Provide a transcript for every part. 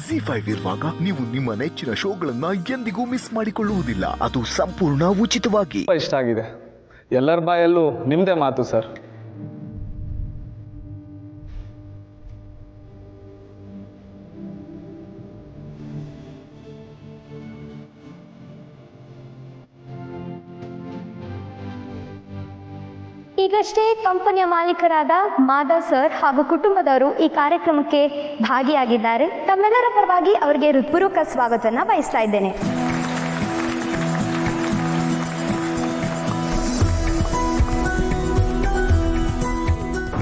ZEE5 ಇರುವಾಗ ನೀವು ನಿಮ್ಮ ನೆಚ್ಚಿನ ಶೋಗಳನ್ನ ಎಂದಿಗೂ ಮಿಸ್ ಮಾಡಿಕೊಳ್ಳುವುದಿಲ್ಲ. ಅದು ಸಂಪೂರ್ಣ ಉಚಿತವಾಗಿ. ಇಷ್ಟ ಆಗಿದೆ. ಎಲ್ಲರ ಬಾಯಲ್ಲೂ ನಿಮ್ಮದೇ ಮಾತು ಸರ್. ಈಗಷ್ಟೇ ಕಂಪನಿಯ ಮಾಲೀಕರಾದ ಮಾಧವ್ ಸರ್ ಹಾಗೂ ಕುಟುಂಬದವರು ಈ ಕಾರ್ಯಕ್ರಮಕ್ಕೆ ಭಾಗಿಯಾಗಿದ್ದಾರೆ. ತಮ್ಮೆಲ್ಲರ ಪರವಾಗಿ ಅವರಿಗೆ ಹೃತ್ಪೂರ್ವಕ ಸ್ವಾಗತವನ್ನು ಬಯಸ್ತಾ ಇದ್ದೇನೆ.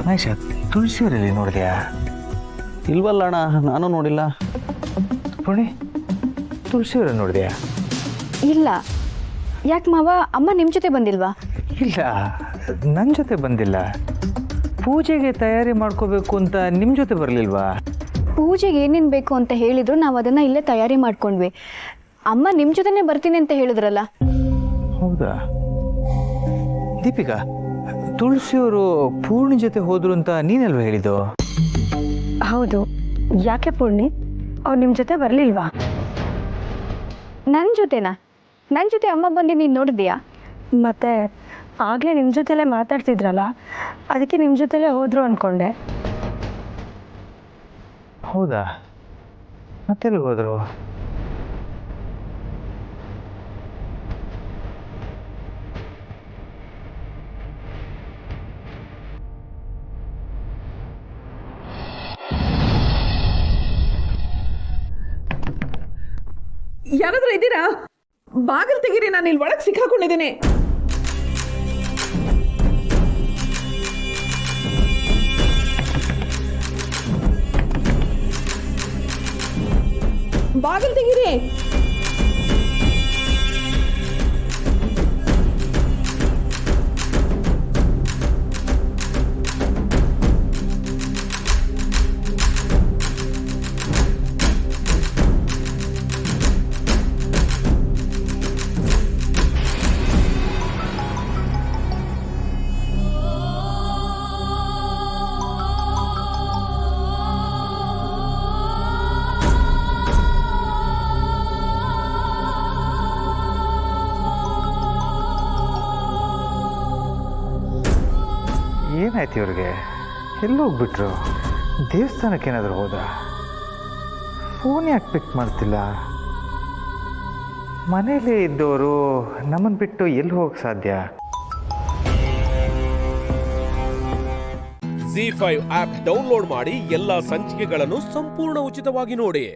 ಮಹೇಶ, ತುಳಸಿಯವರಲ್ಲಿ ನೋಡಿದೆಯಾ? ಇಲ್ವಲ್ಲ ಅಣ್ಣ, ನಾನು ನೋಡಿಲ್ಲ. ಪುಣಿ, ತುಳಸಿಯವರಲ್ಲಿ ನೋಡಿದೆಯಾ? ಇಲ್ಲ. ಯಾಕೆ ಮಾವ, ಅಮ್ಮ ನಿಮ್ಮ ಜೊತೆ ಬಂದಿಲ್ವಾ? ಇಲ್ಲ, ನನ್ನ ಜೊತೆ ಬಂದಿಲ್ಲ. ಪೂಜೆಗೆ ತಯಾರಿ ಮಾಡ್ಕೋಬೇಕು ಅಂತ ನಿಮ್ಮ ಜೊತೆ ಬರಲಿಲ್ವಾ? ಪೂಜೆಗೆ ಏನೇನು ಬೇಕು ಅಂತ ಹೇಳಿದ್ರು, ನಾವು ಅದನ್ನು ಇಲ್ಲೇ ತಯಾರಿ ಮಾಡ್ಕೊಂಡ್ವಿ. ಅಮ್ಮ ನಿಮ್ಮ ಜೊತೆನೇ ಬರ್ತೀನಿ ಅಂತ ಹೇಳಿದ್ರಲ್ಲ. ಹೌದಾ? ದೀಪಿಕಾ, ತುಳಸಿಯವರು ಪೂರ್ಣಿ ಜೊತೆ ಹೋದ್ರು ಅಂತ ನೀನಲ್ವ ಹೇಳಿದ್ದು? ಹೌದು. ಯಾಕೆ ಪೂರ್ಣಿ, ಅವ್ರು ನಿಮ್ಮ ಜೊತೆ ಬರಲಿಲ್ವಾ? ನನ್ನ ಜೊತೆನಾ? ನನ್ನ ಜೊತೆ ಅಮ್ಮ ಬಂದು ನೀನು ನೋಡಿದ್ಯಾ? ಮತ್ತೆ ಆಗಲೇ ನಿಮ್ಮ ಜೊತೆಲೇ ಮಾತಾಡ್ತಿದ್ರಲ್ಲ, ಅದಕ್ಕೆ ನಿಮ್ಮ ಜೊತೆಲೇ ಹೋದರು ಅಂದ್ಕೊಂಡೆ. ಹೌದಾ? ಮತ್ತೆಲ್ಲಿ ಹೋದರು? ಯಾರಾದ್ರೂ ಇದ್ದೀರಾ? ಬಾಗಿಲು ತೆಗೀರಿ, ನಾನು ಇಲ್ಲಿ ಒಳಗೆ ಸಿಕ್ಕಾಕೊಂಡಿದ್ದೀನಿ. ಬಾಗಿಲು ತೆಗೀರಿ. ಏನಾಯ್ತು ಇವ್ರಿಗೆ? ಎಲ್ಲೋಗ್ಬಿಟ್ರು? ದೇವಸ್ಥಾನಕ್ಕೆ ಏನಾದರೂ ಹೋದ? ಫೋನ್ ಯಾಕೆ ಪಿಕ್ ಮಾಡ್ತಿಲ್ಲ? ಮನೇಲೇ ಇದ್ದವರು ನಮ್ಮನ್ನು ಬಿಟ್ಟು ಎಲ್ಲಿ ಹೋಗಕ್ಕೆ ಸಾಧ್ಯ? ZEE5 ಆಪ್ ಡೌನ್ಲೋಡ್ ಮಾಡಿ ಎಲ್ಲಾ ಸಂಚಿಕೆಗಳನ್ನು ಸಂಪೂರ್ಣ ಉಚಿತವಾಗಿ ನೋಡಿ.